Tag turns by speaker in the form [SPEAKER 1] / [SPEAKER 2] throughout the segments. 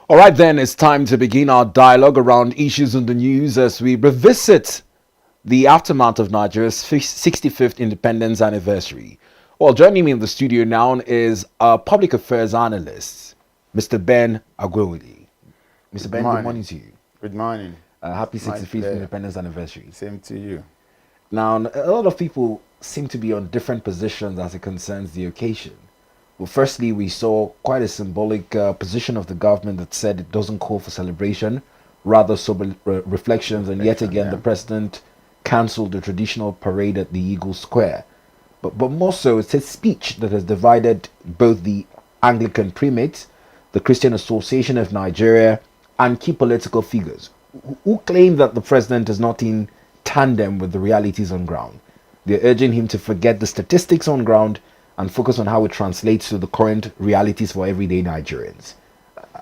[SPEAKER 1] All right, then, it's time to begin our dialogue around issues in the news as we revisit the aftermath of Nigeria's 65th independence anniversary. Well, joining me in the studio now is our public affairs analyst, Mr. Ben Agunloye. Mr.
[SPEAKER 2] Good
[SPEAKER 1] Ben, good
[SPEAKER 2] morning.
[SPEAKER 1] morning to you.
[SPEAKER 2] Good morning.
[SPEAKER 1] Happy
[SPEAKER 2] My
[SPEAKER 1] 65th
[SPEAKER 2] pleasure.
[SPEAKER 1] independence anniversary.
[SPEAKER 2] Same to you.
[SPEAKER 1] Now, a lot of people seem to be on different positions as it concerns the occasion. Well, firstly, we saw quite a symbolic position of the government that said it doesn't call for celebration, rather sober reflections, and yet again, the president cancelled the traditional parade at the Eagle Square. But more so, it's his speech that has divided both the Anglican primates, the Christian Association of Nigeria, and key political figures who claim that the president is not in tandem with the realities on ground. They're urging him to forget the statistics on ground and focus on how it translates to the current realities for everyday Nigerians.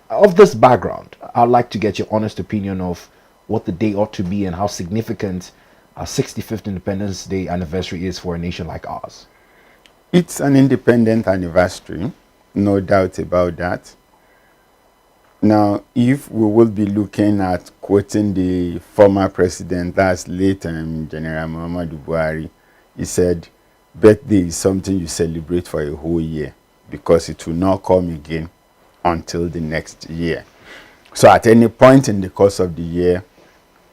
[SPEAKER 1] Of this background, I'd like to get your honest opinion of what the day ought to be and how significant our 65th Independence Day anniversary is for a nation like ours.
[SPEAKER 2] It's an independent anniversary, no doubt about that. Now, if we will be looking at quoting the former president, that's late General Muhammadu Buhari, he said, birthday is something you celebrate for a whole year because it will not come again until the next year. So at any point in the course of the year,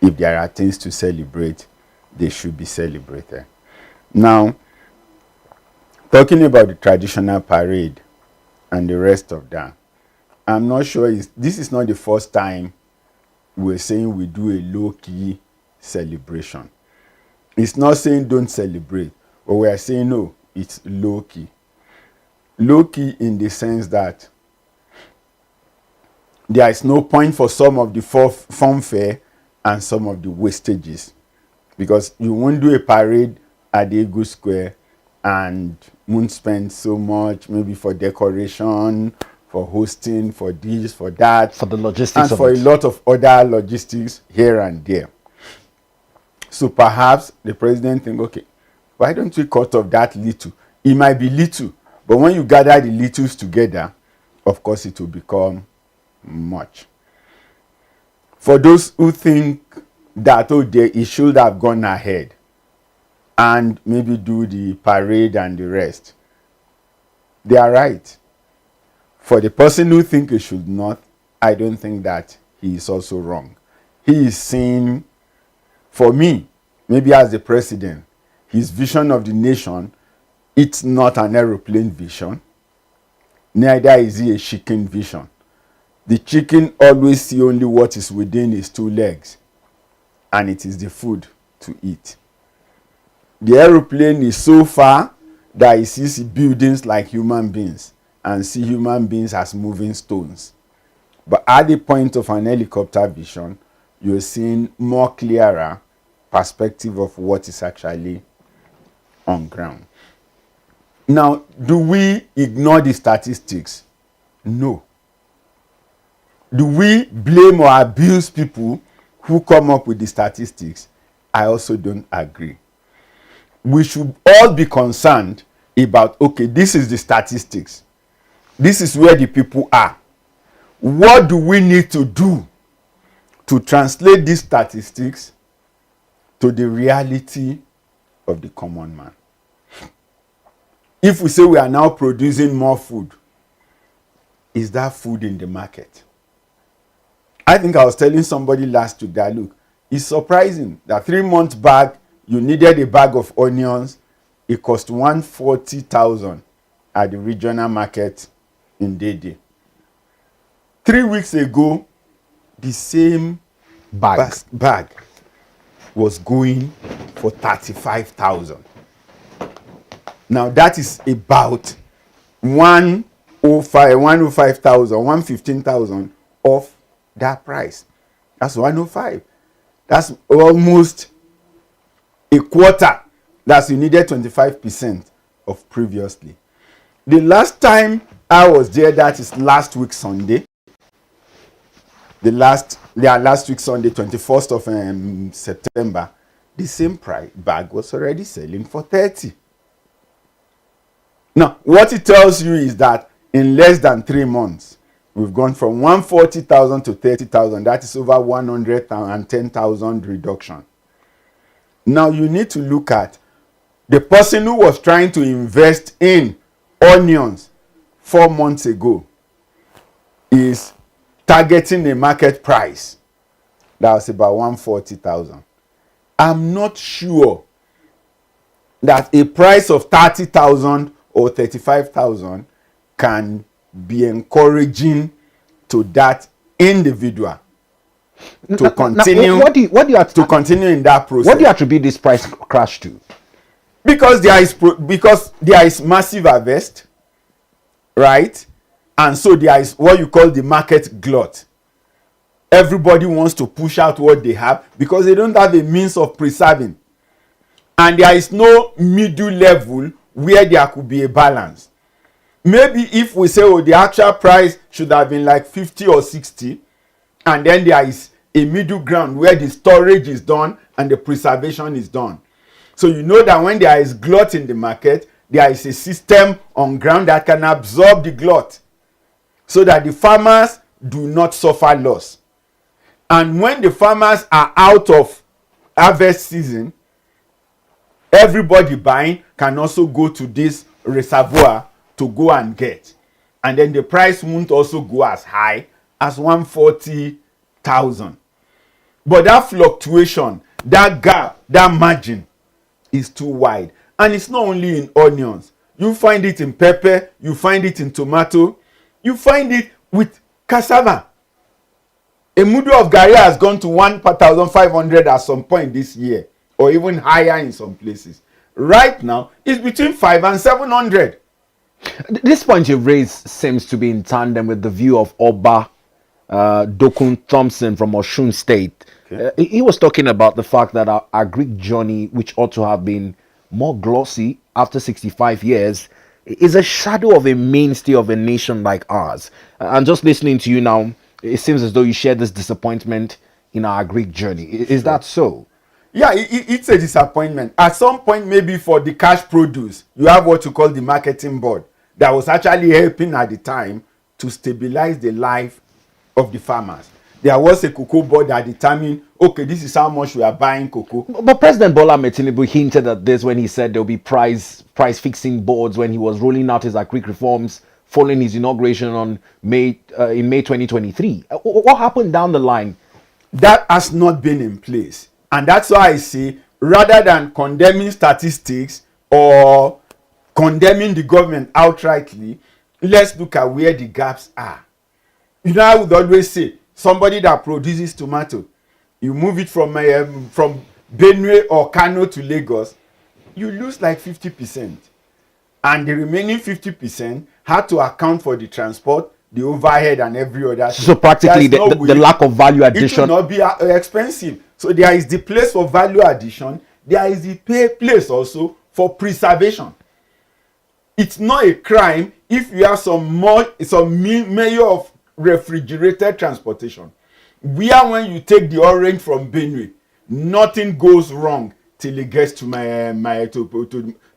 [SPEAKER 2] if there are things to celebrate, they should be celebrated. Now, talking about the traditional parade and the rest of that, I'm not sure this is not the first time we're saying we do a low-key celebration. It's not saying don't celebrate, but we are saying no, it's low-key. Low-key in the sense that there is no point for some of the fanfare and some of the wastages. Because you won't do a parade at the Eagle Square and won't spend so much maybe for decoration, for hosting, for this, for that.
[SPEAKER 1] For the logistics
[SPEAKER 2] and
[SPEAKER 1] of
[SPEAKER 2] for
[SPEAKER 1] it.
[SPEAKER 2] a lot of other logistics here and there. So perhaps the president think, okay, why don't we cut off that little? It might be little, but when you gather the littles together, of course it will become much. For those who think that, oh, it should have gone ahead and maybe do the parade and the rest, they are right. For the person who thinks it should not, I don't think that he is also wrong. He is seeing, for me, maybe as the president, his vision of the nation, it's not an aeroplane vision. Neither is he a chicken vision. The chicken always see only what is within his two legs, and it is the food to eat. The aeroplane is so far that he sees buildings like human beings and see human beings as moving stones. But at the point of an helicopter vision, you're seeing more clearer perspective of what is actually on ground. Now, do we ignore the statistics? No. Do we blame or abuse people who come up with the statistics? I also don't agree. We should all be concerned about, okay, this is the statistics. This is where the people are. What do we need to do to translate these statistics to the reality of the common man? If we say we are now producing more food, is that food in the market? I think I was telling somebody last week that, look, it's surprising that 3 months back, you needed a bag of onions. It cost 140,000 at the regional market in Dede. 3 weeks ago, the same bag was going for 35,000. Now that is about 105,000, 115,000 off that price. That's 105. That's almost a quarter. That's you needed 25% of previously. The last time I was there, that is last week Sunday. Last week Sunday, 21st of September, the same price bag was already selling for 30. Now, what it tells you is that in less than 3 months, We've gone from 140,000 to 30,000. That is over 110,000 reduction. Now you need to look at the person who was trying to invest in onions 4 months ago is targeting a market price that was about 140,000. I'm not sure that a price of 30,000 or 35,000 can be encouraging to that individual to continue to continue in that process.
[SPEAKER 1] What do you attribute this price crash to?
[SPEAKER 2] Because there is massive harvest, right? And so there is what you call the market glut. Everybody wants to push out what they have because they don't have a means of preserving. And there is no middle level where there could be a balance. Maybe if we say, oh, the actual price should have been like 50 or 60, and then there is a middle ground where the storage is done and the preservation is done. So you know that when there is glut in the market, there is a system on ground that can absorb the glut so that the farmers do not suffer loss. And when the farmers are out of harvest season, everybody buying can also go to this reservoir to go and get. And then the price won't also go as high as 140,000. But that fluctuation, that gap, that margin is too wide. And it's not only in onions. You find it in pepper, you find it in tomato, you find it with cassava. A mudu of garri has gone to 1,500 at some point this year, or even higher in some places. Right now, it's between 500 and 700.
[SPEAKER 1] This point you've raised seems to be in tandem with the view of Oba Dokun Thompson from Osun State. Okay. He was talking about the fact that our Greek journey, which ought to have been more glossy after 65 years, is a shadow of a mainstay of a nation like ours. And just listening to you now, it seems as though you share this disappointment in our Greek journey. Is that so?
[SPEAKER 2] Yeah, it's a disappointment. At some point, maybe for the cash produce, you have what you call the marketing board that was actually helping at the time to stabilize the life of the farmers. There was a cocoa board that determined, okay, this is how much we are buying cocoa.
[SPEAKER 1] But President Bola Ahmed Tinubu hinted at this when he said there will be price fixing boards when he was rolling out his agric reforms following his inauguration in May 2023. What happened down the line?
[SPEAKER 2] That has not been in place. And that's why I say, rather than condemning statistics or condemning the government outrightly, let's look at where the gaps are. You know, I would always say, somebody that produces tomato, you move it from Benue or Kano to Lagos, you lose like 50%. And the remaining 50% had to account for the transport, the overhead, and every other thing.
[SPEAKER 1] So practically the lack of value addition.
[SPEAKER 2] It will not be expensive. So there is the place for value addition. There is the place also for preservation. It's not a crime if you have some measure of refrigerated transportation, where when you take the orange from Benue, nothing goes wrong till it gets to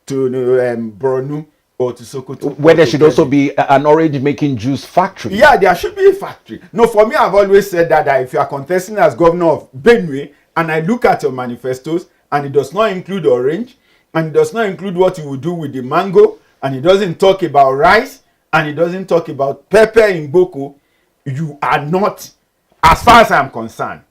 [SPEAKER 2] Borno or to Sokoto.
[SPEAKER 1] Where there should also be an orange making juice factory.
[SPEAKER 2] Yeah, there should be a factory. No, for me, I've always said that if you are contesting as governor of Benue, and I look at your manifestos, and it does not include orange, and it does not include what you will do with the mango, and it doesn't talk about rice, and it doesn't talk about pepper in Boko, you are not, as far as I'm concerned,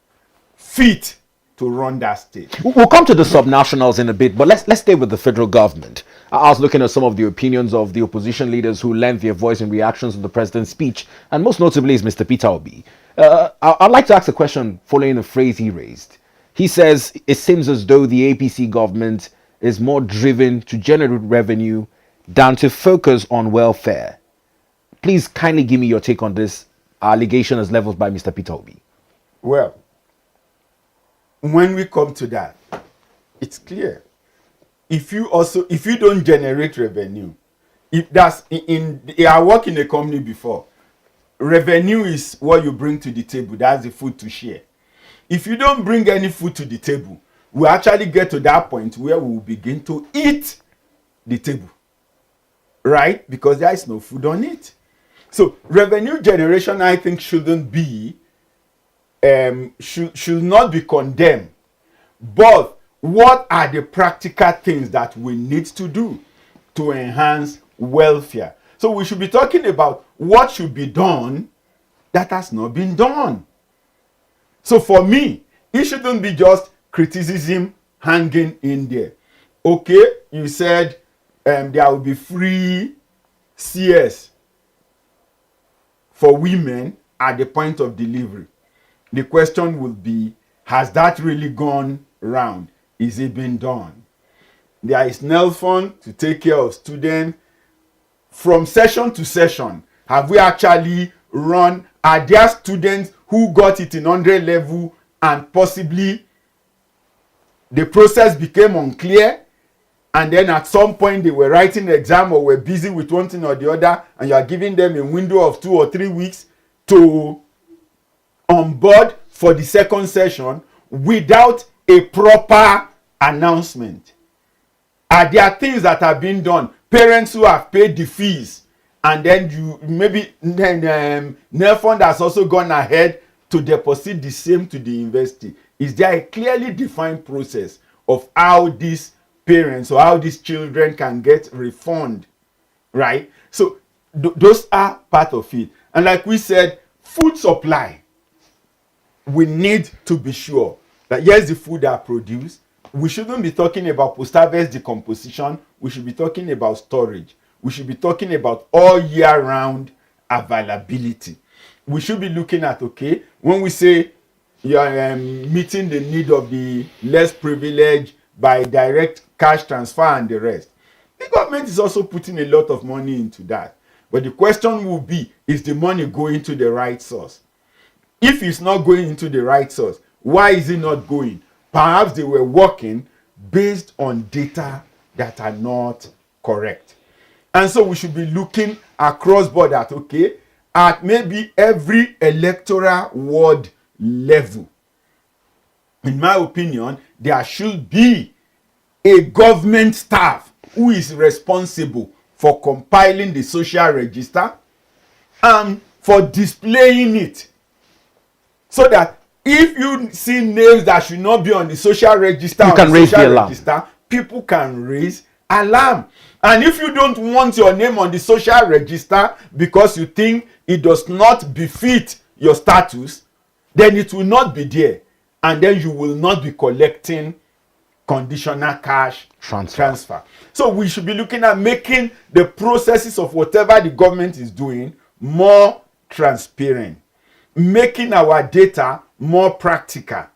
[SPEAKER 2] fit to run that state.
[SPEAKER 1] We'll come to the subnationals in a bit, but let's stay with the federal government. I was looking at some of the opinions of the opposition leaders who lent their voice in reactions to the president's speech, and most notably is Mr. Peter Obi. I'd like to ask a question following the phrase he raised. He says it seems as though the APC government is more driven to generate revenue than to focus on welfare. Please kindly give me your take on this allegation as leveled by Mr. Peter Obi.
[SPEAKER 2] Well, when we come to that, it's clear. If you don't generate revenue, if that's I work in a company before, revenue is what you bring to the table. That's the food to share. If you don't bring any food to the table, we actually get to that point where we will begin to eat the table, right? Because there is no food on it. So revenue generation, I think, shouldn't be should not be condemned. But what are the practical things that we need to do to enhance welfare? So we should be talking about what should be done that has not been done. So for me, it shouldn't be just criticism hanging in there. Okay, you said there will be free CS for women at the point of delivery. The question will be, has that really gone round? Is it being done? There is NELFund to take care of students. From session to session, have we actually run? Are there students who got it in 100 level and possibly the process became unclear, and then at some point they were writing the exam or were busy with one thing or the other, and you are giving them a window of 2 or 3 weeks to onboard for the second session without a proper announcement? Are there things that have been done? Parents who have paid the fees, and then you maybe NELFund has also gone ahead to deposit the same to the university. Is there a clearly defined process of how these parents or how these children can get refund, right? So those are part of it. And like we said, food supply, we need to be sure that yes, the food are produced. We shouldn't be talking about post-harvest decomposition. We should be talking about storage. We should be talking about all year-round availability. We should be looking at, okay, when we say you are meeting the need of the less privileged by direct cash transfer and the rest, the government is also putting a lot of money into that. But the question will be, is the money going to the right source? If it's not going into the right source, why is it not going? Perhaps they were working based on data that are not correct. And so we should be looking across board at, okay, at maybe every electoral ward level. In my opinion, there should be a government staff who is responsible for compiling the social register and for displaying it, so that if you see names that should not be on the social register,
[SPEAKER 1] you can raise the alarm.
[SPEAKER 2] People can raise alarm. And if you don't want your name on the social register because you think it does not befit your status, then it will not be there, and then you will not be collecting conditional cash transfer. So we should be looking at making the processes of whatever the government is doing more transparent, making our data more practical.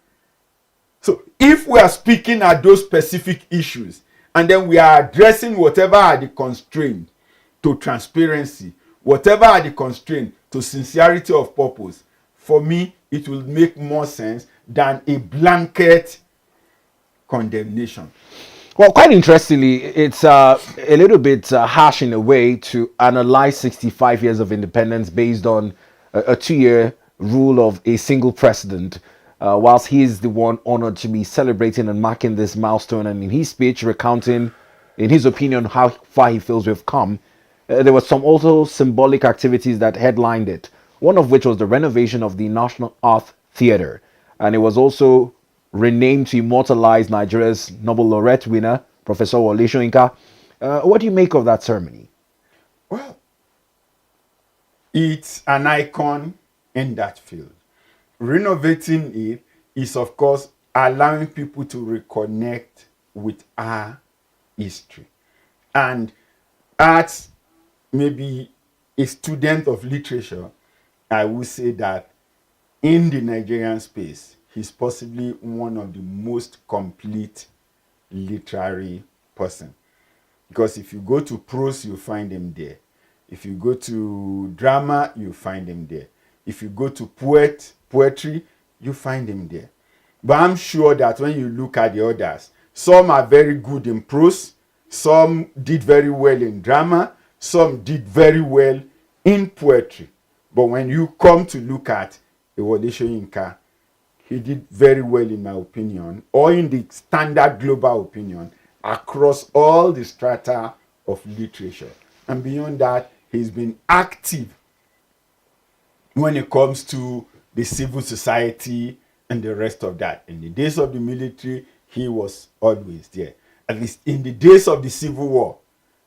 [SPEAKER 2] So if we are speaking at those specific issues, and then we are addressing whatever are the constraints to transparency, whatever are the constraints to sincerity of purpose, for me it will make more sense than a blanket condemnation.
[SPEAKER 1] Well, quite interestingly, it's a little bit harsh in a way to analyze 65 years of independence based on a 2-year rule of a single president, whilst he is the one honored to be celebrating and marking this milestone, and in his speech recounting, in his opinion, how far he feels we've come. There were some also symbolic activities that headlined it, one of which was the renovation of the National Art Theatre, and it was also renamed to immortalize Nigeria's Nobel laureate winner, Professor Wole Soyinka. What do you make of that ceremony?
[SPEAKER 2] Well, it's an icon in that field. Renovating it is, of course, allowing people to reconnect with our history. And as maybe a student of literature, I would say that in the Nigerian space, he's possibly one of the most complete literary person. Because if you go to prose, you find him there. If you go to drama, you find him there. If you go to poetry, you find him there. But I'm sure that when you look at the others, some are very good in prose, some did very well in drama, some did very well in poetry. But when you come to look at Wole Soyinka, he did very well, in my opinion, or in the standard global opinion, across all the strata of literature. And beyond that, he's been active when it comes to the civil society and the rest of that. In the days of the military, he was always there. At least in the days of the Civil War,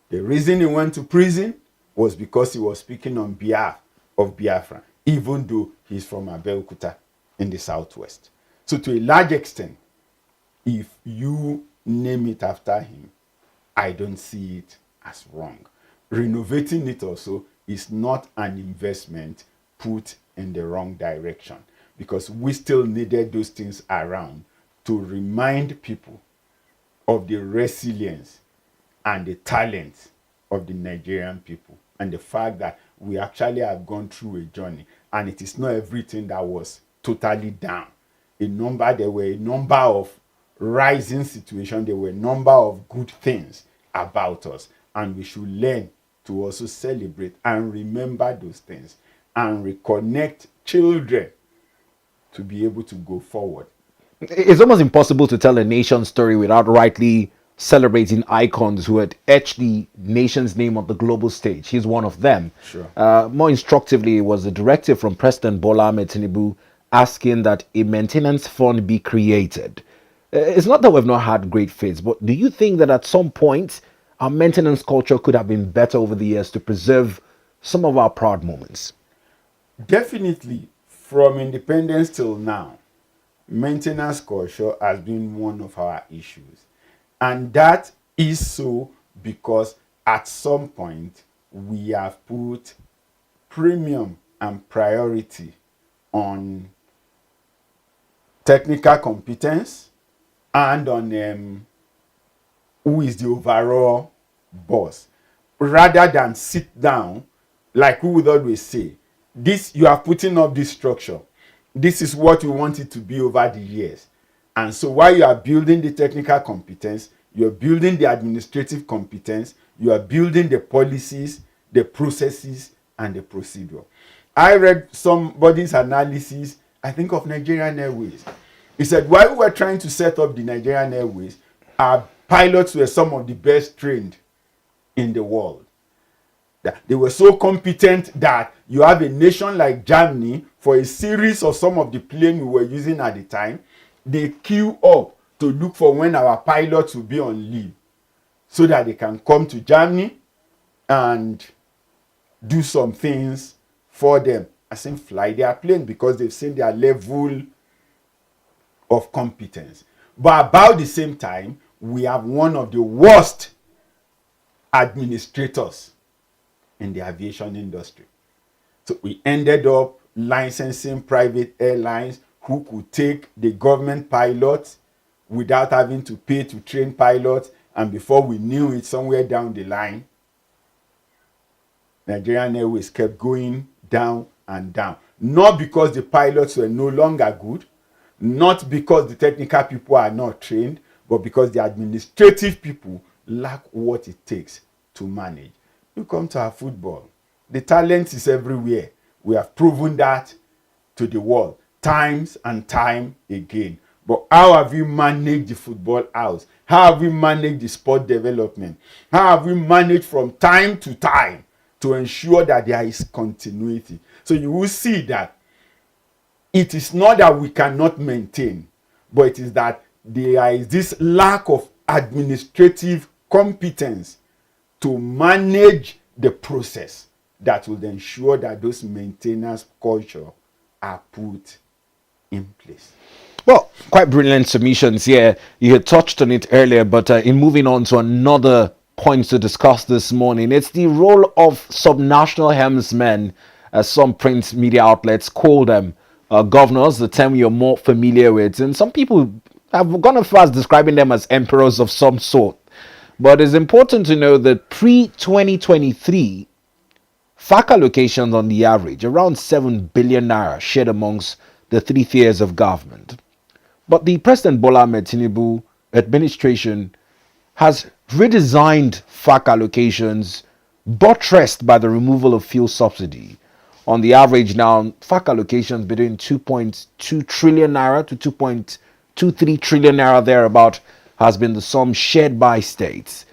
[SPEAKER 2] the reason he went to prison was because he was speaking on behalf of Biafra, even though he's from Abeokuta in the southwest. So to a large extent, if you name it after him, I don't see it as wrong. Renovating it also is not an investment put in the wrong direction, because we still needed those things around to remind people of the resilience and the talent of the Nigerian people, and the fact that we actually have gone through a journey, and it is not everything that was totally down. There were a number of rising situations, there were a number of good things about us, and we should learn to also celebrate and remember those things and reconnect children to be able to go forward.
[SPEAKER 1] It's almost impossible to tell a nation story without rightly celebrating icons who had etched the nation's name on the global stage. He's one of them.
[SPEAKER 2] Sure.
[SPEAKER 1] More instructively, it was a directive from President Bola Ahmed Tinubu asking that a maintenance fund be created. It's not that we've not had great fits, but do you think that at some point our maintenance culture could have been better over the years to preserve some of our proud moments?
[SPEAKER 2] Definitely, from independence till now, maintenance culture has been one of our issues. And that is so because at some point we have put premium and priority on technical competence and on who is the overall boss, rather than sit down, like we would always say, this, you are putting up this structure, this is what you want it to be over the years. And so while you are building the technical competence, you are building the administrative competence, you are building the policies, the processes, and the procedure. I read somebody's analysis, I think of Nigerian Airways. He said, while we were trying to set up the Nigerian Airways, our pilots were some of the best trained in the world. They were so competent that you have a nation like Germany, for a series of some of the planes we were using at the time, they queue up to look for when our pilots will be on leave so that they can come to Germany and do some things for them. I say fly their plane because they've seen their level of competence. But about the same time, we have one of the worst administrators in the aviation industry. So we ended up licensing private airlines who could take the government pilots without having to pay to train pilots, and before we knew it, somewhere down the line, Nigerian Airways kept going down and down. Not because the pilots were no longer good, not because the technical people are not trained, but because the administrative people lack what it takes to manage. You come to our football, the talent is everywhere. We have proven that to the world times and time again. But how have we managed the football house? How have we managed the sport development? How have we managed from time to time to ensure that there is continuity? So you will see that it is not that we cannot maintain, but it is that there is this lack of administrative competence to manage the process that will ensure that those maintenance culture are put in place.
[SPEAKER 1] Well, quite brilliant submissions here. You had touched on it earlier, but in moving on to another point to discuss this morning, it's the role of subnational helmsmen, as some print media outlets call them, governors, the term you're more familiar with. And some people have gone as far as describing them as emperors of some sort. But it's important to know that pre-2023, FAC allocations on the average, around 7 billion naira shared amongst the three tiers of government. But the President Bola Ahmed Tinubu administration has redesigned FAC allocations, buttressed by the removal of fuel subsidy. On the average now, FAC allocations between 2.2 trillion naira to 2.23 trillion naira thereabout has been the sum shared by states.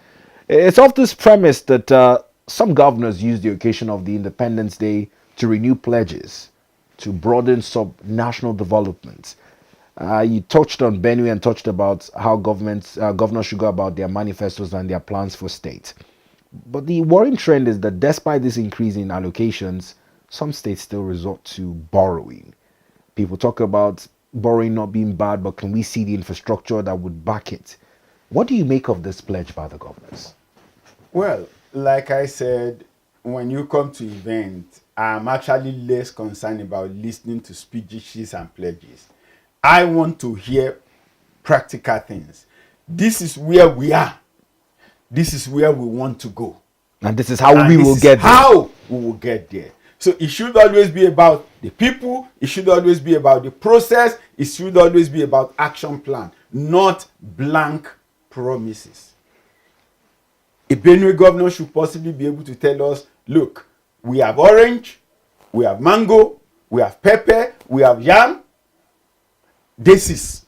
[SPEAKER 1] It's off this premise that some governors use the occasion of the Independence Day to renew pledges to broaden sub-national development. You touched on Benue and touched about how governors should go about their manifestos and their plans for state. But the worrying trend is that despite this increase in allocations, some states still resort to borrowing. People talk about borrowing not being bad, but can we see the infrastructure that would back it? What do you make of this pledge by the governors?
[SPEAKER 2] Well, like I said, when you come to events, I'm actually less concerned about listening to speeches and pledges. I want to hear practical things. This is where we are. This is where we want to go.
[SPEAKER 1] And this is how we will get there.
[SPEAKER 2] How we will get there. So it should always be about the people. It should always be about the process. It should always be about action plan, not blank promises. A Benue governor should possibly be able to tell us, look, we have orange, we have mango, we have pepper, we have yam. This is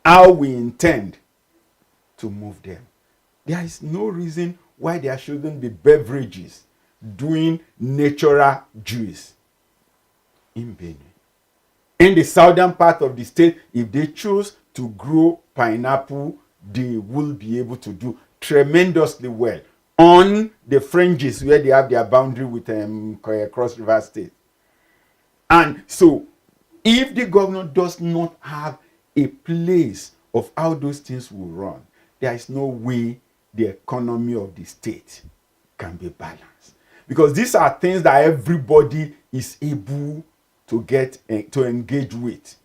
[SPEAKER 2] how we intend to move them. There is no reason why there shouldn't be beverages doing natural juice in Benue. In the southern part of the state, if they choose to grow pineapple, they will be able to do tremendously well on the fringes where they have their boundary with Cross River State. And so, if the governor does not have a place of how those things will run, there is no way the economy of the state can be balanced. Because these are things that everybody is able to get to engage with.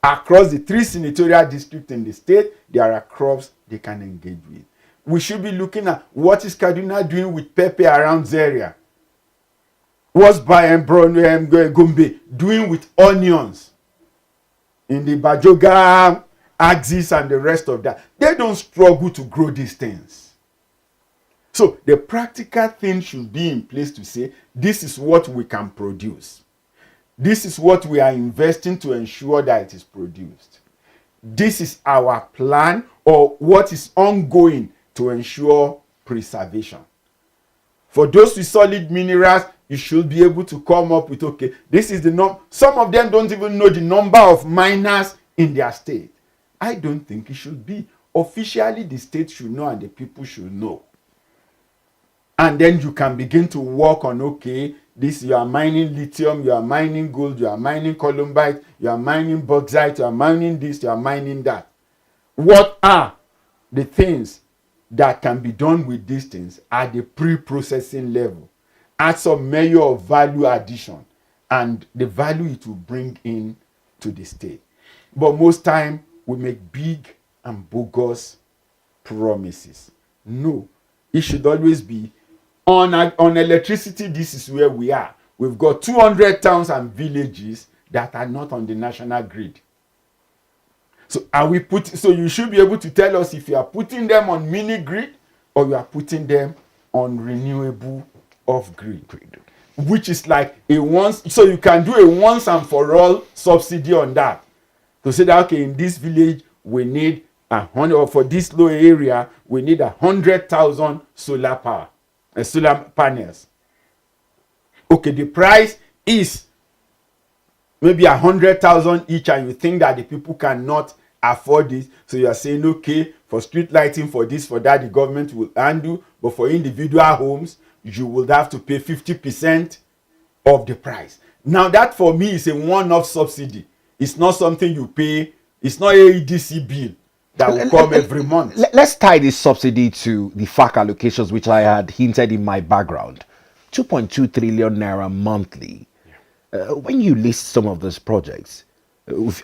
[SPEAKER 2] Across the 3 senatorial districts in the state, there are crops they can engage with. We should be looking at what is Kaduna doing with pepper around Zaria. What's Gombe doing with onions in the Bajoga axis and the rest of that? They don't struggle to grow these things. So the practical thing should be in place to say, this is what we can produce. This is what we are investing to ensure that it is produced. This is our plan or what is ongoing to ensure preservation. For those with solid minerals, you should be able to come up with, okay, this is the number. Some of them don't even know the number of miners in their state. I don't think it should be. Officially, the state should know and the people should know. And then you can begin to work on, okay, this, you are mining lithium, you are mining gold, you are mining columbite, you are mining bauxite, you are mining this, you are mining that. What are the things that can be done with these things at the pre-processing level? At some measure of value addition and the value it will bring in to the state. But most time we make big and bogus promises. No, it should always be on electricity. This is where we are. We've got 200 towns and villages that are not on the national grid. So so you should be able to tell us if you are putting them on mini grid or you are putting them on renewable off grid, which is like so you can do a once and for all subsidy on that. To say that, okay, in this village we need 100, or for this low area we need 100,000 solar panels. Okay, the price is maybe 100,000 each, and you think that the people cannot afford this, so you are saying, okay, for street lighting, for this, for that, the government will handle, but for individual homes, you will have to pay 50% of the price. Now that for me is a one-off subsidy. It's not something you pay. It's not a EDC bill that will come every month.
[SPEAKER 1] Let's tie this subsidy to the FAC allocations, which I had hinted in my background. 2.2 trillion naira monthly. When you list some of those projects,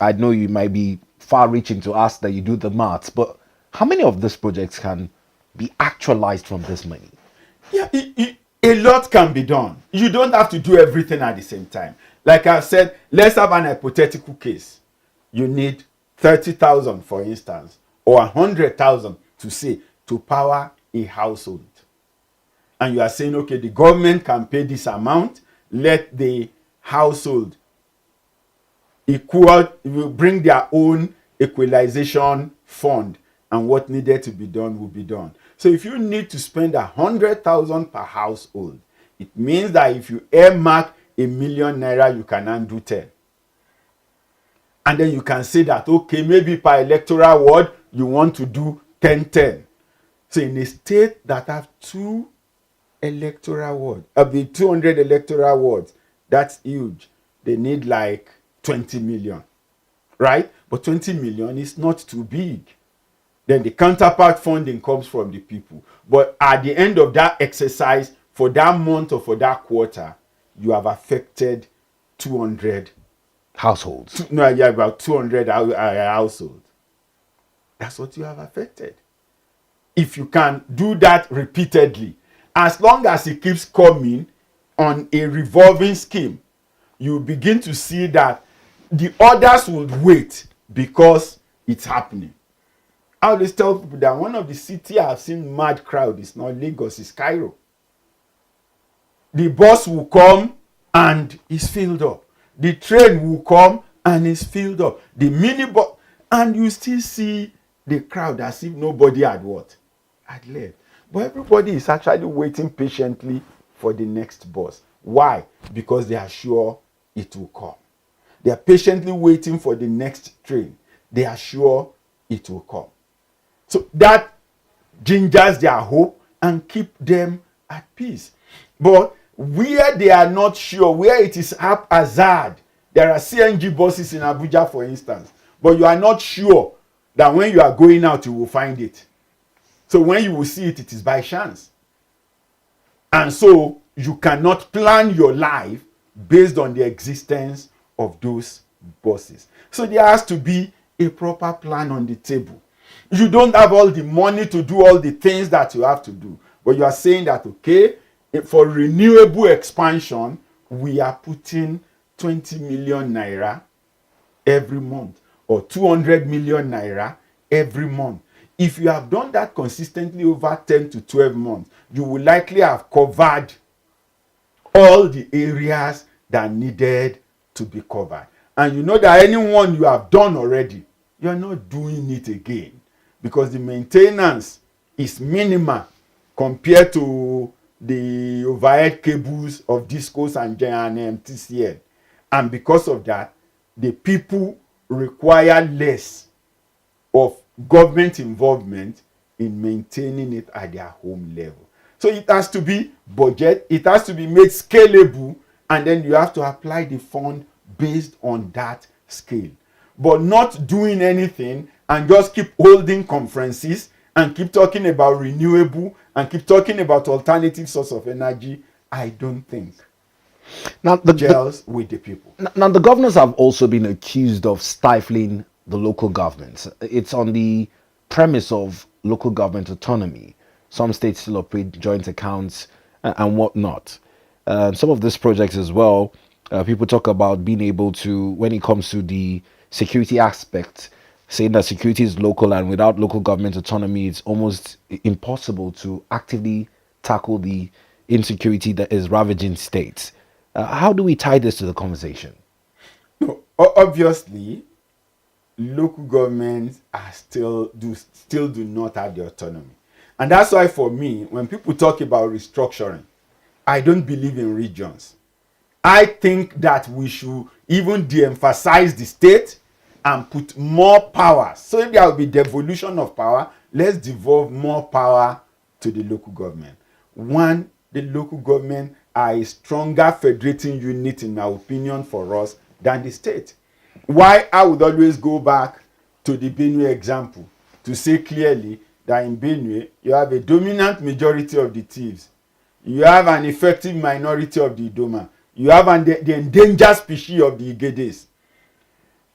[SPEAKER 1] I know you might be far-reaching to ask that you do the maths, but how many of these projects can be actualized from this money?
[SPEAKER 2] Yeah, a lot can be done. You don't have to do everything at the same time. Like I said, let's have an hypothetical case. You need 30,000, for instance, or 100,000 to power a household. And you are saying, okay, the government can pay this amount, let the household bring their own equalization fund, and what needed to be done will be done. So if you need to spend 100,000 per household, it means that if you earmark 1,000,000 naira, you can undo 10. And then you can say that, okay, maybe per electoral ward, you want to do 10-10. So in a state that have 2 electoral wards, of the 200 electoral wards, that's huge. They need like 20 million, right? But 20 million is not too big. Then the counterpart funding comes from the people. But at the end of that exercise, for that month or for that quarter, you have affected 200
[SPEAKER 1] households.
[SPEAKER 2] No, yeah, about 200 households. That's what you have affected. If you can do that repeatedly, as long as it keeps coming on a revolving scheme, you begin to see that the others would wait because it's happening. I always tell people that one of the cities I've seen mad crowd is not Lagos, it's Cairo. The bus will come and it's filled up. The train will come and it's filled up. The minibus, and you still see the crowd as if nobody had what? Had left. But everybody is actually waiting patiently for the next bus. Why? Because they are sure it will come. They are patiently waiting for the next train. They are sure it will come. So that gingers their hope and keep them at peace. But where they are not sure, where it is haphazard, there are CNG buses in Abuja, for instance, but you are not sure that when you are going out, you will find it. So when you will see it, it is by chance. And so you cannot plan your life based on the existence of those buses. So there has to be a proper plan on the table. You don't have all the money to do all the things that you have to do, but you are saying that, okay, for renewable expansion, we are putting 20 million naira every month or 200 million naira every month. If you have done that consistently over 10 to 12 months, you will likely have covered all the areas that needed to be covered. And you know that anyone you have done already, you are not doing it again because the maintenance is minimal compared to the overhead cables of Discos and TCL. And because of that, the people require less of government involvement in maintaining it at their home level. So it has to be budget, it has to be made scalable, and then you have to apply the fund based on that scale. But not doing anything and just keep holding conferences and keep talking about renewable and keep talking about alternative source of energy, I don't think
[SPEAKER 1] now
[SPEAKER 2] gels with the people.
[SPEAKER 1] Now the governors have also been accused of stifling the local governments. It's on the premise of local government autonomy. Some states still operate joint accounts and whatnot. Some of these projects as well, people talk about being able to, when it comes to the security aspect, saying that security is local and without local government autonomy, it's almost impossible to actively tackle the insecurity that is ravaging states. How do we tie this to the conversation?
[SPEAKER 2] No, obviously, local governments are still do not have the autonomy. And that's why for me, when people talk about restructuring, I don't believe in regions. I think that we should even de-emphasize the state and put more power. So if there will be devolution of power, let's devolve more power to the local government. One, the local government are a stronger federating unit, in my opinion, for us than the state. Why I would always go back to the Benue example to say clearly that in Benue, you have a dominant majority of the thieves. You have an effective minority of the Idoma. You have the endangered species of the Igedes.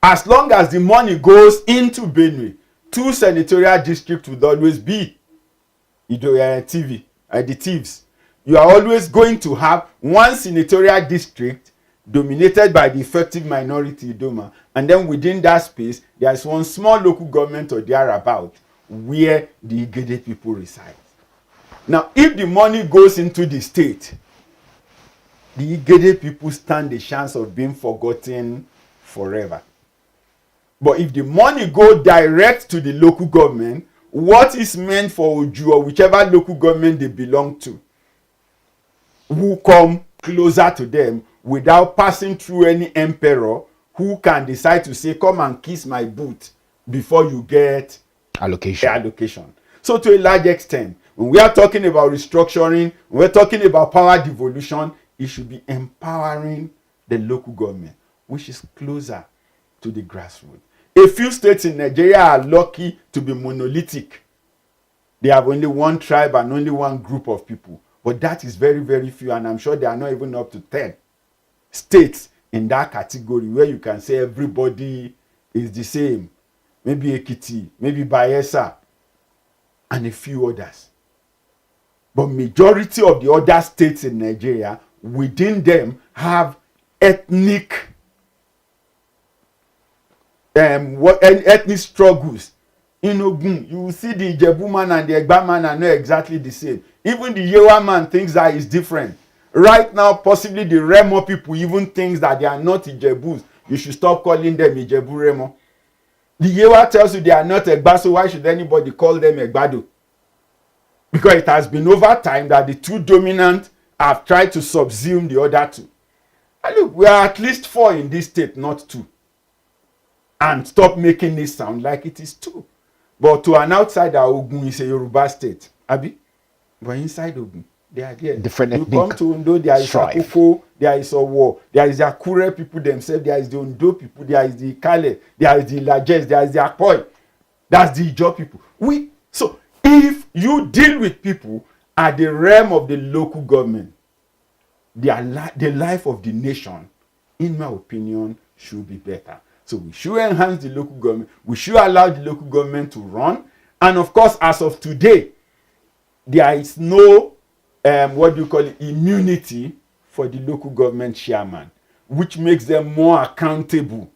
[SPEAKER 2] As long as the money goes into Benue, 2 senatorial districts would always be the thieves. You are always going to have 1 senatorial district dominated by the effective minority Idoma, and then within that space, there is 1 small local government or thereabout where the Igede people reside. Now, if the money goes into the state, the Igede people stand a chance of being forgotten forever. But if the money go direct to the local government, what is meant for Oju or whichever local government they belong to will come closer to them, without passing through any emperor who can decide to say, come and kiss my boot before you get allocation. So to a large extent, when we are talking about restructuring, when we're talking about power devolution, it should be empowering the local government, which is closer to the grassroots. A few states in Nigeria are lucky to be monolithic. They have only one tribe and only one group of people. But that is very, very few, and I'm sure they are not even up to 10 states in that category where you can say everybody is the same. Maybe Ekiti, maybe Bayelsa, and a few others. But majority of the other states in Nigeria, within them, have ethnic ethnic struggles. In Ogun, you will see the Ijebu man and the Egba man are not exactly the same. Even the Yewa man thinks that is different. Right now, possibly the Remo people even thinks that they are not Ijebus. You should stop calling them Ijebu Remo. The Yewa tells you they are not Egba, so why should anybody call them Egbado? Because it has been over time that the two dominant have tried to subsume the other two. And look, we are at least 4 in this state, not 2. And stop making it sound like it is 2. But to an outsider, Ogun is a Yoruba state. Abi? But inside Ogun, they are there.
[SPEAKER 1] Different
[SPEAKER 2] you come to Ondo, there is Akoko, there is Owo, there is the Akure people themselves, there is the Ondo people, there is the Kale, there is the Lajes, there is the Akoi. That's the Ijo people. So if you deal with people at the realm of the local government, the life of the nation, in my opinion, should be better. So we should enhance the local government. We should allow the local government to run. And of course, as of today, there is no, immunity for the local government chairman, which makes them more accountable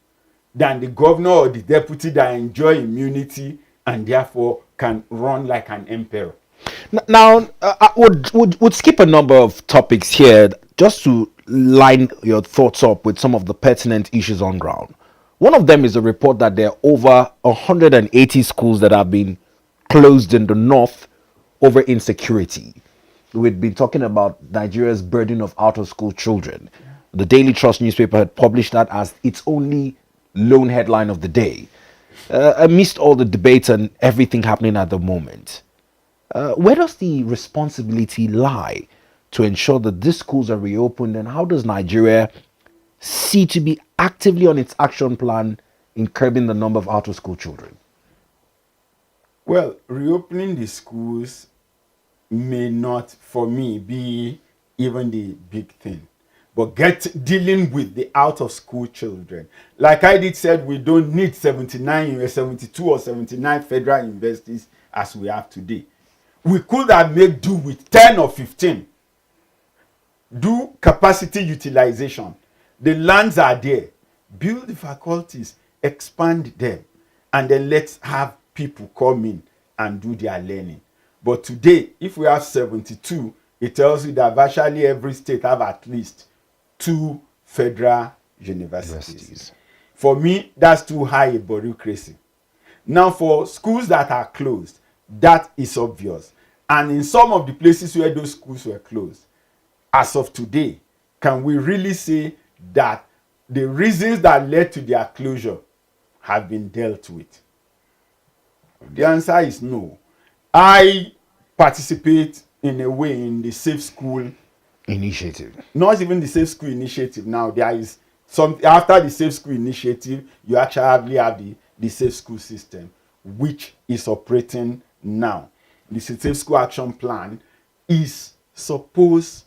[SPEAKER 2] than the governor or the deputy that enjoy immunity and therefore can run like an emperor.
[SPEAKER 1] Now, I would skip a number of topics here just to line your thoughts up with some of the pertinent issues on ground. One of them is a report that there are over 180 schools that have been closed in the north over insecurity. We've been talking about Nigeria's burden of out-of-school children. The Daily Trust newspaper had published that as its only lone headline of the day. Amidst all the debates and everything happening at the moment, where does the responsibility lie to ensure that these schools are reopened, and how does Nigeria see to be actively on its action plan in curbing the number of out-of-school children?
[SPEAKER 2] Well, reopening the schools may not, for me, be even the big thing. But dealing with the out-of-school children. Like I did said, we don't need 72 or 79 federal universities as we have today. We could have made do with 10 or 15. Do capacity utilization. The lands are there. Build the faculties, expand them, and then let's have people come in and do their learning. But today, if we have 72, it tells you that virtually every state have at least 2 federal universities. For me, that's too high a bureaucracy. Now, for schools that are closed, that is obvious. And in some of the places where those schools were closed, as of today, can we really say that the reasons that led to their closure have been dealt with? The answer is no. I participate in a way in the Safe School
[SPEAKER 1] Initiative.
[SPEAKER 2] Not even the Safe School Initiative now. There is some, after the Safe School Initiative, you actually have the Safe School System, which is operating now. The Safe School Action Plan is supposed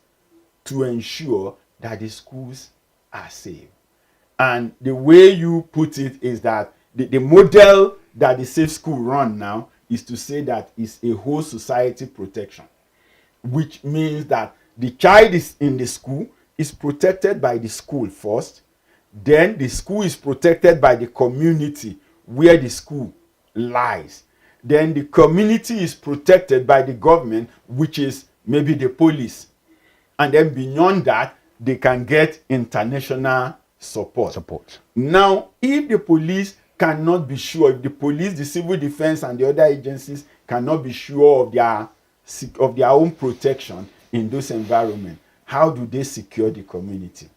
[SPEAKER 2] to ensure that the schools are safe. And the way you put it is that the model that the Safe School run now is to say that it's a whole society protection, which means that the child is in the school, is protected by the school first, then the school is protected by the community where the school lies. Then the community is protected by the government, which is maybe the police. And then beyond that, they can get international support. Now, if the police cannot be sure, if the police, the civil defense, and the other agencies cannot be sure of their own protection in those environments, how do they secure the community?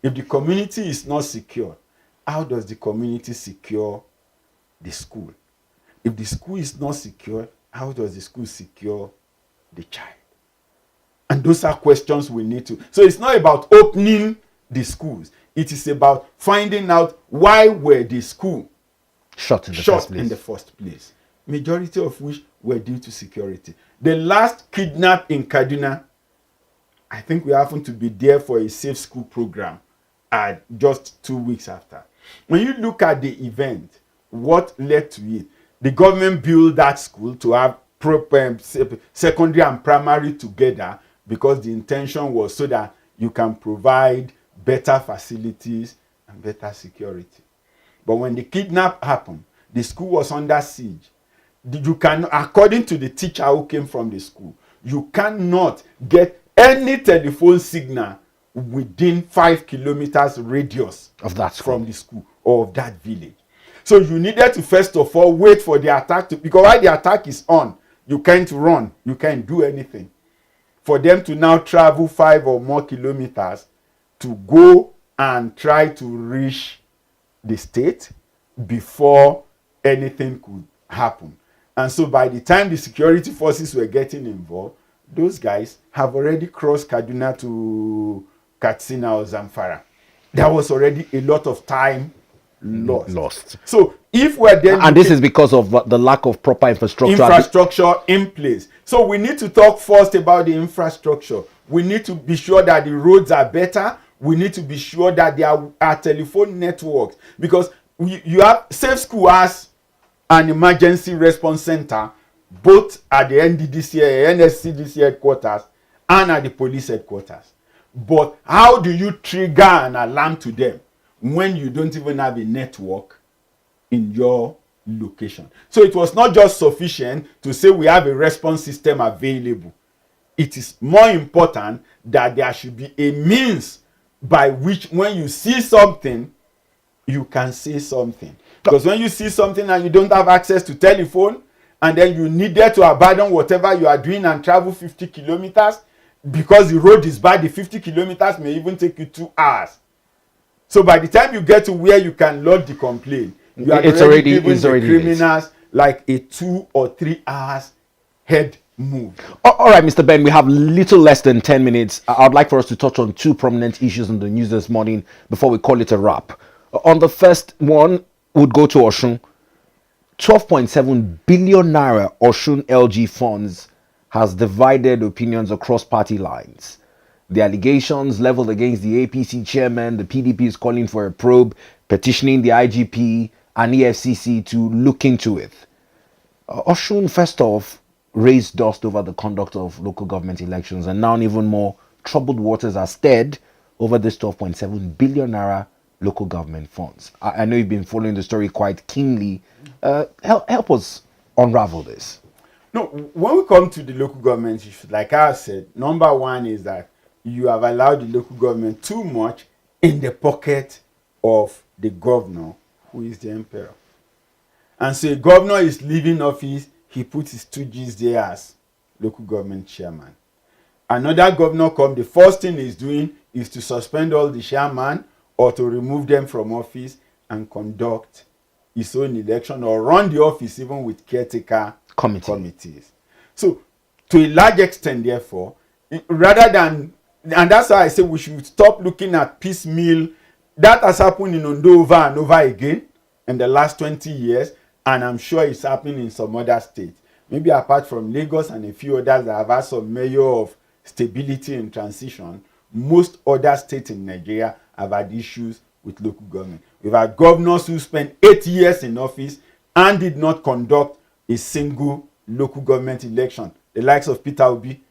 [SPEAKER 2] If the community is not secure, how does the community secure the school? If the school is not secure, how does the school secure the child? And those are questions we need to. So it's not about opening the schools. It is about finding out why were the schools
[SPEAKER 1] shut
[SPEAKER 2] in the first place. Majority of which were due to security. The last kidnap in Kaduna, I think we happened to be there for a safe school program just 2 weeks after. When you look at the event, what led to it? The government built that school to have secondary and primary together, because the intention was so that you can provide better facilities and better security. But when the kidnap happened, the school was under siege. You can, according to the teacher who came from the school, you cannot get any telephone signal within 5 kilometers radius
[SPEAKER 1] of that school.
[SPEAKER 2] From the school or of that village. So you needed to first of all wait for the attack to, because while the attack is on, you can't run, you can't do anything. For them to now travel 5 or more kilometers to go and try to reach the state before anything could happen. And so by the time the security forces were getting involved, those guys have already crossed Kaduna to Katsina or Zamfara. There was already a lot of time lost. So if we're then,
[SPEAKER 1] and this is because of the lack of proper infrastructure
[SPEAKER 2] in place. So we need to talk first about the infrastructure. We need to be sure that the roads are better. We need to be sure that there are telephone networks, because you have Safe School as an emergency response center, both at the NDDC, NSCDC headquarters and at the police headquarters. But how do you trigger an alarm to them when you don't even have a network in your location? So it was not just sufficient to say we have a response system available. It is more important that there should be a means by which, when you see something, you can say something. Because when you see something and you don't have access to telephone, and then you needed to abandon whatever you are doing and travel 50 kilometers, because the road is bad, the 50 kilometers may even take you 2 hours. So by the time you get to where you can lodge the complaint, you are already giving the criminals like a 2 or 3 hours head move.
[SPEAKER 1] All right, Mr. Ben, we have little less than 10 minutes. I'd like for us to touch on 2 prominent issues in the news this morning before we call it a wrap. On the first one, would go to Osun. 12.7 billion naira Osun LG funds has divided opinions across party lines. The allegations leveled against the APC chairman, the PDP is calling for a probe, petitioning the IGP and EFCC to look into it. Osun, first off, raised dust over the conduct of local government elections, and now even more troubled waters are stirred over this 12.7 billion naira local government funds. I know you've been following the story quite keenly. Help us unravel this.
[SPEAKER 2] No, when we come to the local government issues, like I said, number one is that you have allowed the local government too much in the pocket of the governor, who is the emperor. And so a governor is leaving office, he puts his 2Gs there as local government chairman. Another governor comes, the first thing he's doing is to suspend all the chairman or to remove them from office and conduct his own election, or run the office even with caretaker committees. So to a large extent, therefore, rather than, and that's why I say we should stop looking at piecemeal. That has happened in Ondo over and over again in the last 20 years, and I'm sure it's happening in some other states. Maybe apart from Lagos and a few others that have had some measure of stability and transition, most other states in Nigeria have had issues with local government. We've had governors who spent 8 years in office and did not conduct a single local government election, the likes of Peter Obi.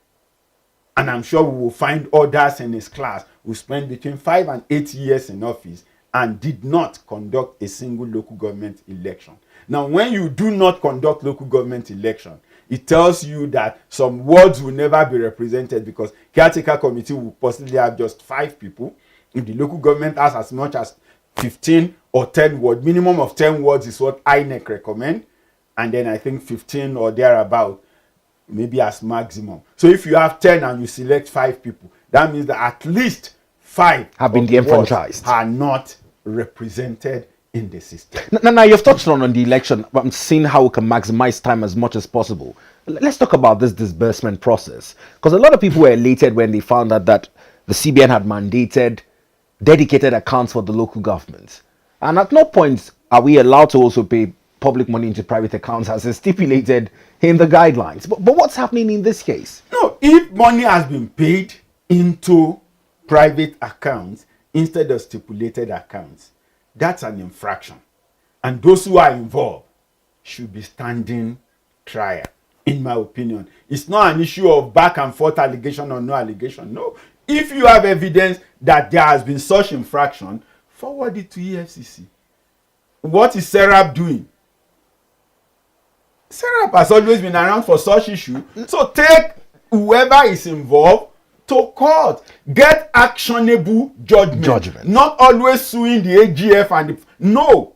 [SPEAKER 2] And I'm sure we will find others in his class who spent between 5 and 8 years in office and did not conduct a single local government election. Now, when you do not conduct local government election, it tells you that some wards will never be represented, because caretaker committee will possibly have just 5 people. If the local government has as much as 15 or 10 wards, minimum of 10 wards is what INEC recommend, and then I think 15 or thereabout, maybe as maximum. So if you have 10 and you select 5 people, that means that at least 5
[SPEAKER 1] have been
[SPEAKER 2] of the wards
[SPEAKER 1] de-enfranchised.
[SPEAKER 2] are not represented in the system.
[SPEAKER 1] Now you've touched on the election. I'm seeing how we can maximize time as much as possible. Let's talk about this disbursement process, because a lot of people were elated when they found out that the CBN had mandated dedicated accounts for the local governments. And at no point are we allowed to also pay public money into private accounts as is stipulated in the guidelines. But what's happening in this case?
[SPEAKER 2] No, if money has been paid into private accounts instead of stipulated accounts, that's an infraction. And those who are involved should be standing trial, in my opinion. It's not an issue of back and forth allegation or no allegation. No. If you have evidence that there has been such infraction, forward it to EFCC. What is SERAP doing? SERAP has always been around for such issue. So take whoever is involved to court. Get actionable judgment. Not always suing the AGF and the... No.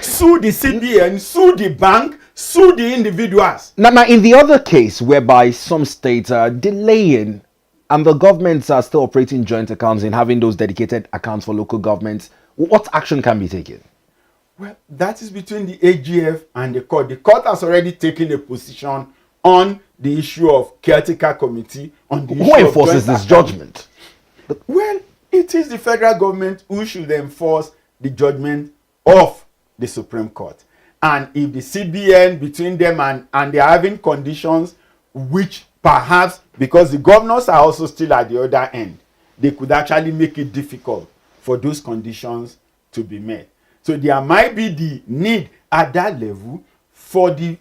[SPEAKER 2] Sue the CBN, sue the bank, sue the individuals.
[SPEAKER 1] Now, in the other case, whereby some states are delaying and the governments are still operating joint accounts and having those dedicated accounts for local governments, what action can be taken?
[SPEAKER 2] Well, that is between the AGF and the court. The court has already taken a position on the issue of caretaker committee. On the
[SPEAKER 1] who enforces this judgment?
[SPEAKER 2] Well, it is the federal government who should enforce the judgment of the Supreme Court. And if the CBN between them and they are having conditions which perhaps, because the governors are also still at the other end, they could actually make it difficult for those conditions to be met. So there might be the need at that level for the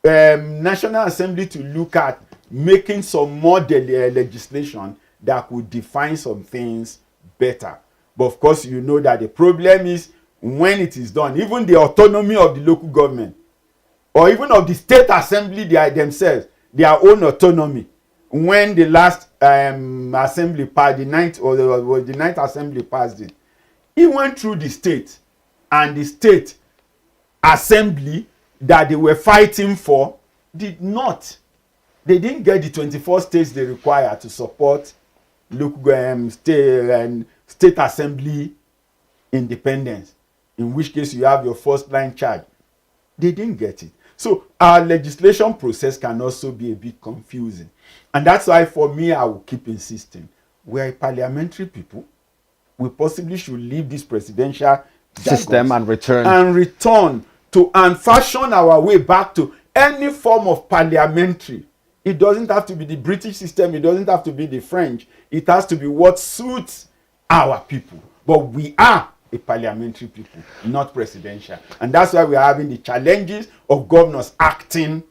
[SPEAKER 2] National Assembly to look at making some more legislation that could define some things better. But of course, you know that the problem is when it is done, even the autonomy of the local government or even of the state assembly, they are themselves, their own autonomy. When the last assembly passed, the ninth assembly passed it, it went through the state, and the state assembly that they were fighting for did not. They didn't get the 24 states they require to support local state assembly independence, in which case you have your first line charge. They didn't get it. So our legislation process can also be a bit confusing. And that's why for me, I will keep insisting. We are a parliamentary people. We possibly should leave this presidential
[SPEAKER 1] system and return
[SPEAKER 2] to and fashion our way back to any form of parliamentary. It doesn't have to be the British system. It doesn't have to be the French. It has to be what suits our people. But we are a parliamentary people, not presidential. And that's why we are having the challenges of governors acting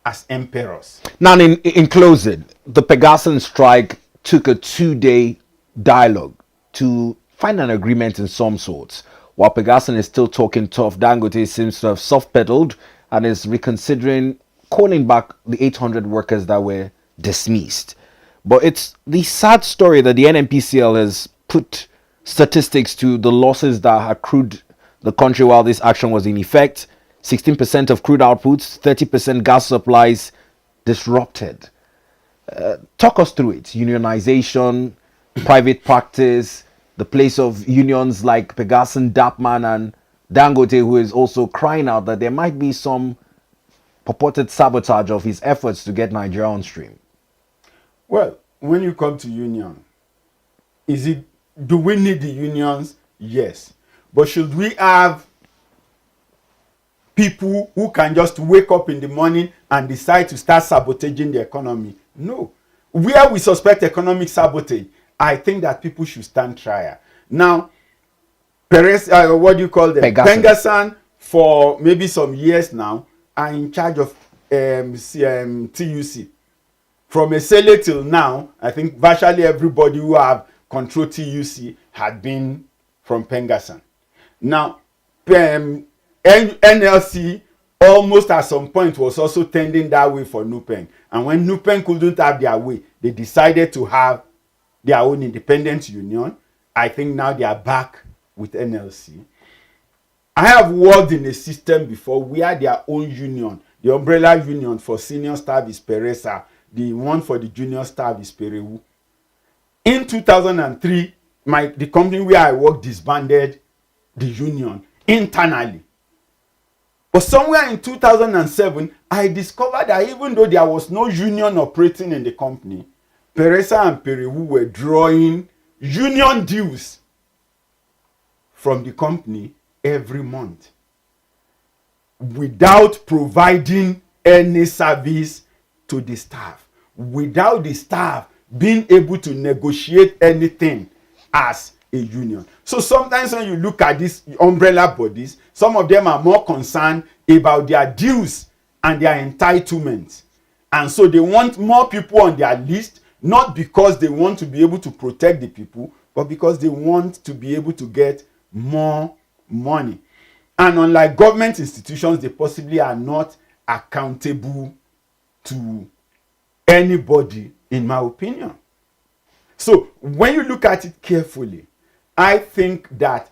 [SPEAKER 2] as emperors.
[SPEAKER 1] Now, in closing, the PENGASSAN strike took a 2-day dialogue to find an agreement in some sorts. While PENGASSAN is still talking tough, Dangote seems to have soft-pedaled and is reconsidering calling back the 800 workers that were dismissed. But it's the sad story that the NNPCL has put statistics to the losses that accrued the country while this action was in effect. 16% of crude outputs, 30% gas supplies disrupted. Talk us through it. Unionization, private practice, the place of unions like PENGASSAN, DAPMAN and Dangote, who is also crying out that there might be some purported sabotage of his efforts to get Nigeria on stream.
[SPEAKER 2] Well, when you come to union, do we need the unions? Yes. But should we have people who can just wake up in the morning and decide to start sabotaging the economy? No. Where we suspect economic sabotage, I think that people should stand trial. Now, PENGASSAN for maybe some years now are in charge of TUC. From Esele till now, I think virtually everybody who have control TUC had been from PENGASSAN. Now, NLC almost at some point was also tending that way for NUPENG. And when NUPENG couldn't have their way, they decided to have their own independent union. I think now they are back with NLC. I have worked in a system before where their own union, the umbrella union for senior staff is PERESA, the one for the junior staff is PEREWU. In 2003, the company where I worked disbanded the union internally. But somewhere in 2007, I discovered that even though there was no union operating in the company, Peresa and Perewu were drawing union dues from the company every month without providing any service to the staff, without the staff being able to negotiate anything as a union. So sometimes when you look at these umbrella bodies, some of them are more concerned about their dues and their entitlements. And so they want more people on their list, not because they want to be able to protect the people, but because they want to be able to get more money. And unlike government institutions, they possibly are not accountable to anybody, in my opinion. So when you look at it carefully, I think that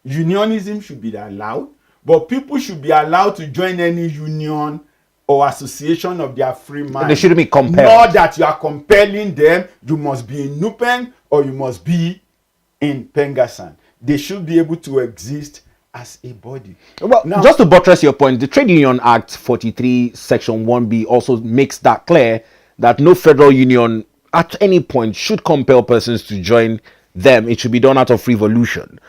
[SPEAKER 2] unionism should be allowed, but people should be allowed to join any union or association of their free mind.
[SPEAKER 1] They shouldn't be compelled.
[SPEAKER 2] Not that you are compelling them, you must be in NUPENG or you must be in PENGASSAN. They should be able to exist as a body.
[SPEAKER 1] Well, now, just to buttress your point, the Trade Union Act 43 Section 1B also makes that clear that no federal union at any point should compel persons to join them. It should be done out of revolution.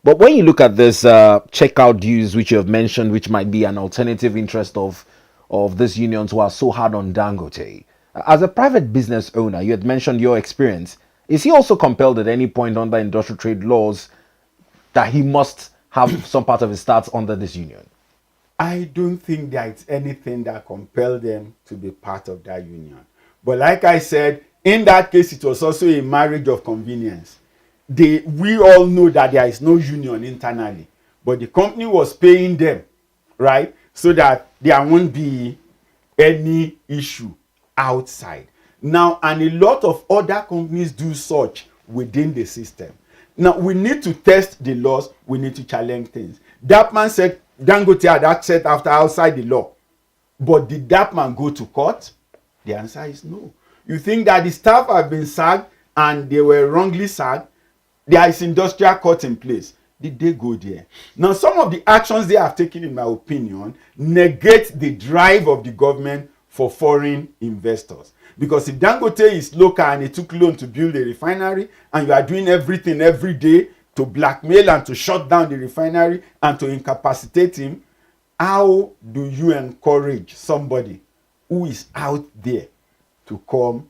[SPEAKER 1] But when you look at this checkout dues, which you have mentioned, which might be an alternative interest of these unions who are so hard on Dangote, as a private business owner, you had mentioned your experience. Is he also compelled at any point under industrial trade laws that he must have some part of his stats under this union?
[SPEAKER 2] I don't think there's anything that compels them to be part of that union. But like I said, in that case, it was also a marriage of convenience. We all know that there is no union internally, but the company was paying them, right? So that there won't be any issue outside. Now, and a lot of other companies do such within the system. Now, we need to test the laws. We need to challenge things. That man said Dangote had access after outside the law. But did that man go to court? The answer is no. You think that the staff have been sacked and they were wrongly sacked? There is industrial court in place. Did they go there? Now, some of the actions they have taken, in my opinion, negate the drive of the government for foreign investors. Because if Dangote is local and he took loan to build a refinery, and you are doing everything every day to blackmail and to shut down the refinery and to incapacitate him, how do you encourage somebody who is out there to come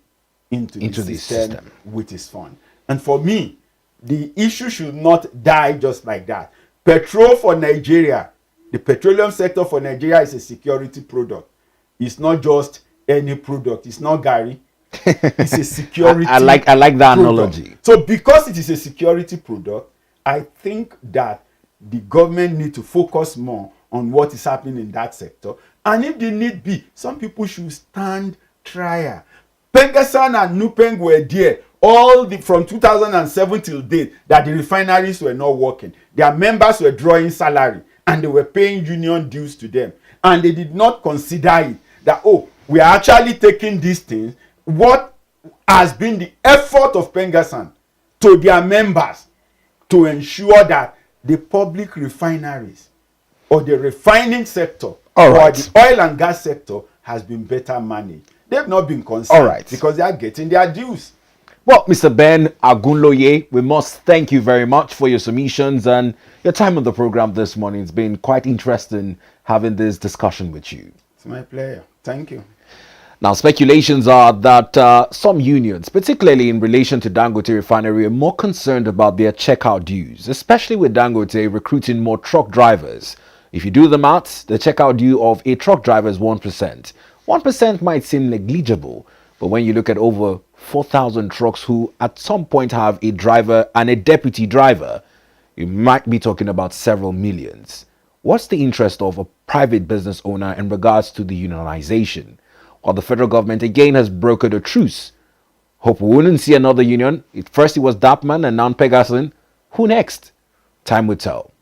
[SPEAKER 2] into the system with his fund? And for me, the issue should not die just like that. Petrol for Nigeria, the petroleum sector for Nigeria is a security product. It's not just any product. It's not Gary. It's a security
[SPEAKER 1] I like that
[SPEAKER 2] product.
[SPEAKER 1] analogy.
[SPEAKER 2] So because it is a security product, I think that the government need to focus more on what is happening in that sector. And if the need be, some people should stand trial. PENGASSAN and NUPENG were there from 2007 till date that the refineries were not working. Their members were drawing salary and they were paying union dues to them. And they did not consider it that, oh, we are actually taking these things. What has been the effort of PENGASSAN to their members to ensure that the public refineries or the refining sector or the oil and gas sector has been better managed? They've not been concerned because they are getting their dues.
[SPEAKER 1] Well, Mr. Ben Agunloye, we must thank you very much for your submissions and your time on the program this morning. It's been quite interesting having this discussion with you.
[SPEAKER 2] It's my pleasure. Thank you.
[SPEAKER 1] Now, speculations are that some unions, particularly in relation to Dangote Refinery, are more concerned about their checkout dues, especially with Dangote recruiting more truck drivers. If you do the maths, the checkout due of a truck driver is 1%. 1% might seem negligible, but when you look at over 4,000 trucks who at some point have a driver and a deputy driver, you might be talking about several millions. What's the interest of a private business owner in regards to the unionization? While the federal government again has brokered a truce. Hope we wouldn't see another union. First it was DAPMAN and now PENGASSAN. Who next? Time will tell.